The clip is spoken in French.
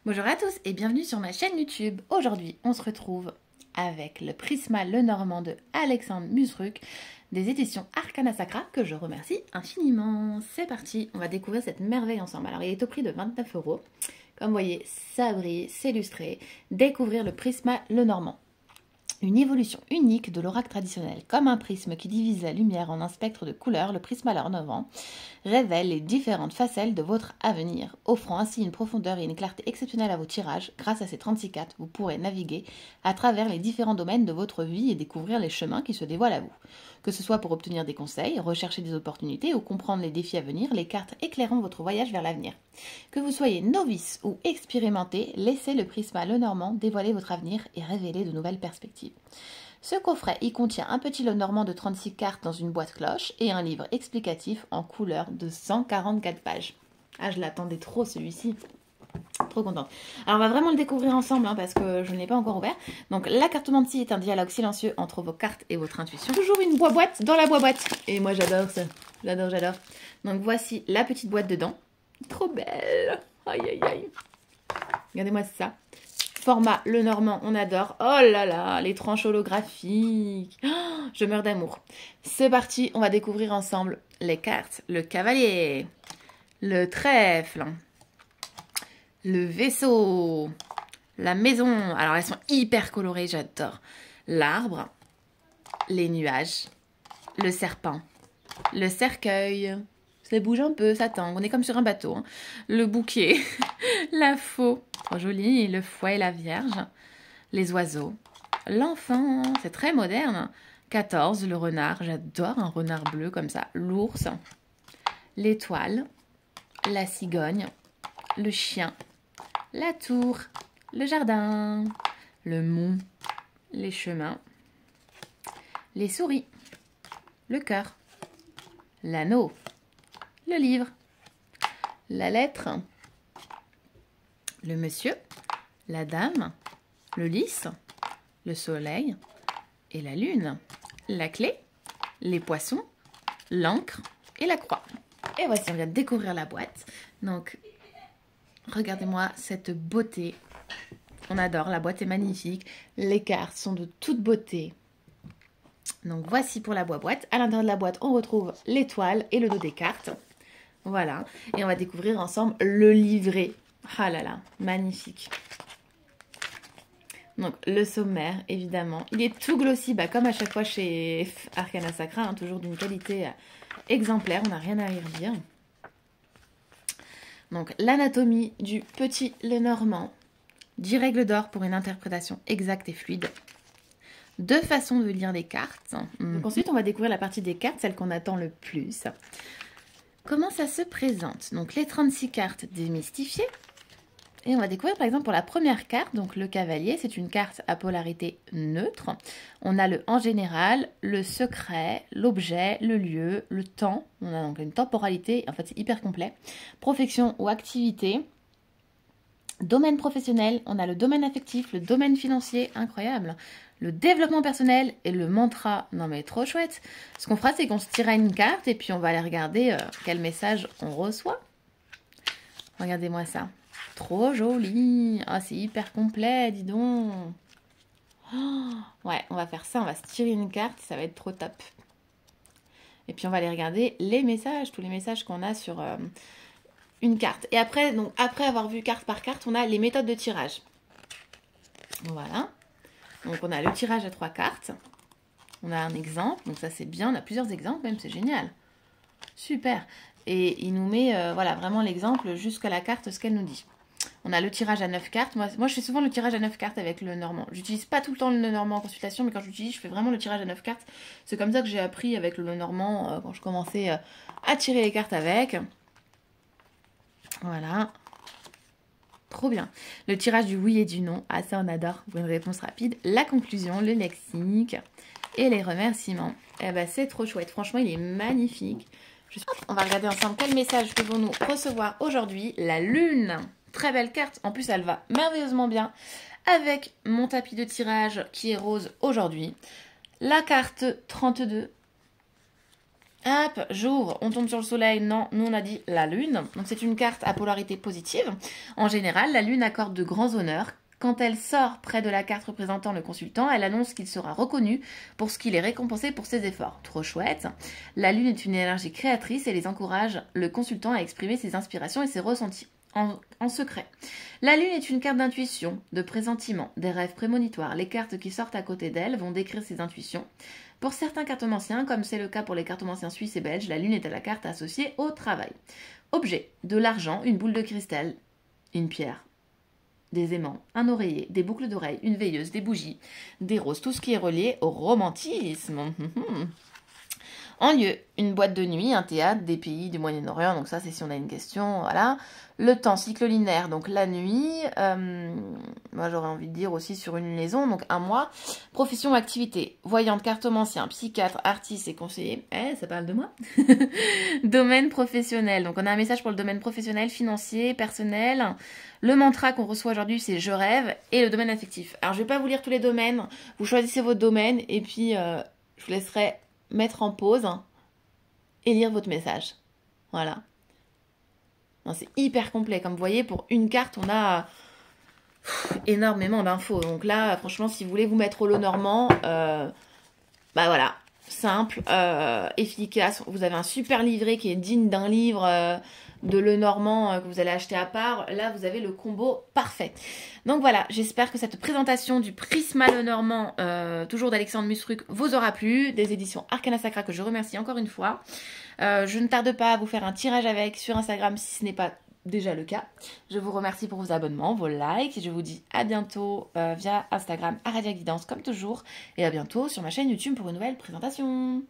Bonjour à tous et bienvenue sur ma chaîne YouTube. Aujourd'hui, on se retrouve avec le Prisma Lenormand de Alexandre Musruck des éditions Arcana Sacra que je remercie infiniment. C'est parti, on va découvrir cette merveille ensemble. Alors, il est au prix de 29 €. Comme vous voyez, ça brille, c'est illustré. Découvrir le Prisma Lenormand. Une évolution unique de l'oracle traditionnel. Comme un prisme qui divise la lumière en un spectre de couleurs, le Prisma Lenormand révèle les différentes facettes de votre avenir, offrant ainsi une profondeur et une clarté exceptionnelles à vos tirages. Grâce à ces 36 cartes, vous pourrez naviguer à travers les différents domaines de votre vie et découvrir les chemins qui se dévoilent à vous. Que ce soit pour obtenir des conseils, rechercher des opportunités ou comprendre les défis à venir, les cartes éclaireront votre voyage vers l'avenir. Que vous soyez novice ou expérimenté, laissez le Prisma Lenormand dévoiler votre avenir et révéler de nouvelles perspectives. Ce coffret y contient un petit Lenormand de 36 cartes dans une boîte cloche et un livre explicatif en couleur de 144 pages. Ah, je l'attendais trop celui-ci. Trop contente. Alors, on va vraiment le découvrir ensemble parce que je ne l'ai pas encore ouvert. Donc, la cartomancie est un dialogue silencieux entre vos cartes et votre intuition. Toujours une boîte dans la boîte. Et moi, j'adore ça. J'adore. Donc, voici la petite boîte dedans. Trop belle. Aïe, aïe, aïe. Regardez-moi ça. Format Lenormand, on adore. Oh là là, les tranches holographiques. Oh, je meurs d'amour. C'est parti, on va découvrir ensemble les cartes. Le cavalier, le trèfle, le vaisseau, la maison. Alors, elles sont hyper colorées, j'adore. L'arbre, les nuages, le serpent, le cercueil. Ça bouge un peu, ça tangue. On est comme sur un bateau. Hein. Le bouquet, la faux, trop joli. Le fouet, la vierge, les oiseaux, l'enfant, c'est très moderne. 14, le renard, j'adore un renard bleu comme ça. L'ours, l'étoile, la cigogne, le chien, la tour, le jardin, le mont, les chemins, les souris, le cœur, l'anneau, le livre, la lettre, le monsieur, la dame, le lys, le soleil et la lune, la clé, les poissons, l'encre et la croix. Et voici, on vient de découvrir la boîte. Donc, regardez-moi cette beauté. On adore, la boîte est magnifique. Les cartes sont de toute beauté. Donc, voici pour la boîte. À l'intérieur de la boîte, on retrouve l'étoile et le dos des cartes. Voilà, et on va découvrir ensemble le livret. Ah là là, magnifique. Donc, le sommaire, évidemment. Il est tout glossy, comme à chaque fois chez Arcana Sacra, toujours d'une qualité exemplaire, on n'a rien à redire. Donc, l'anatomie du petit Lenormand. 10 règles d'or pour une interprétation exacte et fluide. 2 façons de lire les cartes. Donc, ensuite, on va découvrir la partie des cartes, celle qu'on attend le plus. Comment ça se présente? Donc, les 36 cartes démystifiées. Et on va découvrir, par exemple, pour la première carte, donc le cavalier, c'est une carte à polarité neutre. On a le en général, le secret, l'objet, le lieu, le temps. On a donc une temporalité, en fait, c'est hyper complet. Profession ou activité. Domaine professionnel, on a le domaine affectif, le domaine financier, incroyable. Le développement personnel et le mantra, non mais trop chouette. Ce qu'on fera, c'est qu'on se tirera une carte et puis on va aller regarder quel message on reçoit. Regardez-moi ça. Trop joli. Ah, c'est hyper complet, dis donc. Oh, ouais, on va faire ça, on va se tirer une carte, ça va être trop top. Et puis on va aller regarder les messages, tous les messages qu'on a sur une carte. Et après, donc, après avoir vu carte par carte, on a les méthodes de tirage. Voilà. Donc, on a le tirage à 3 cartes. On a un exemple. Donc, ça, c'est bien. On a plusieurs exemples même. C'est génial. Super. Et il nous met, voilà, vraiment l'exemple jusqu'à la carte, ce qu'elle nous dit. On a le tirage à 9 cartes. Moi, je fais souvent le tirage à 9 cartes avec le Normand. J'utilise pas tout le temps le Normand en consultation, mais quand j'utilise, je fais vraiment le tirage à 9 cartes. C'est comme ça que j'ai appris avec le Normand quand je commençais à tirer les cartes avec. Voilà. Trop bien. Le tirage du oui et du non. Ah, ça, on adore. Pour une réponse rapide. La conclusion, le lexique et les remerciements. Eh ben, c'est trop chouette. Franchement, il est magnifique. On va regarder ensemble quel message devons-nous recevoir aujourd'hui. La lune. Très belle carte. En plus, elle va merveilleusement bien avec mon tapis de tirage qui est rose aujourd'hui. La carte 32. Hop, j'ouvre, on tombe sur le soleil, non, nous on a dit la lune. Donc c'est une carte à polarité positive. En général, la lune accorde de grands honneurs. Quand elle sort près de la carte représentant le consultant, elle annonce qu'il sera reconnu pour ce qu'il est récompensé pour ses efforts. Trop chouette. La lune est une énergie créatrice et les encourage le consultant à exprimer ses inspirations et ses ressentis en secret. La lune est une carte d'intuition, de pressentiment, des rêves prémonitoires. Les cartes qui sortent à côté d'elle vont décrire ses intuitions. Pour certains cartomanciens, comme c'est le cas pour les cartomanciens suisses et belges, la lune est à la carte associée au travail. Objet, de l'argent, une boule de cristal, une pierre, des aimants, un oreiller, des boucles d'oreilles, une veilleuse, des bougies, des roses, tout ce qui est relié au romantisme. En lieu, une boîte de nuit, un théâtre, des pays du Moyen-Orient, donc ça c'est si on a une question, voilà. Le temps, cycle lunaire, donc la nuit, moi j'aurais envie de dire aussi sur une liaison, donc un mois. Profession, activité, voyante, cartomancien, psychiatre, artiste et conseiller, ça parle de moi. Domaine professionnel, donc on a un message pour le domaine professionnel, financier, personnel. Le mantra qu'on reçoit aujourd'hui c'est je rêve et le domaine affectif. Alors je vais pas vous lire tous les domaines, vous choisissez votre domaine et puis je vous laisserai mettre en pause et lire votre message. Voilà. C'est hyper complet. Comme vous voyez, pour une carte, on a énormément d'infos. Donc là, franchement, si vous voulez vous mettre au lot normand, bah voilà, simple, efficace. Vous avez un super livret qui est digne d'un livre de Lenormand que vous allez acheter à part. Là, vous avez le combo parfait. Donc voilà, j'espère que cette présentation du Prisma Lenormand, toujours d'Alexandre Musruc, vous aura plu. Des éditions Arcana Sacra que je remercie encore une fois. Je ne tarde pas à vous faire un tirage avec sur Instagram si ce n'est pas déjà le cas. Je vous remercie pour vos abonnements, vos likes. Et je vous dis à bientôt via Instagram, Aradia Guidance comme toujours. Et à bientôt sur ma chaîne YouTube pour une nouvelle présentation.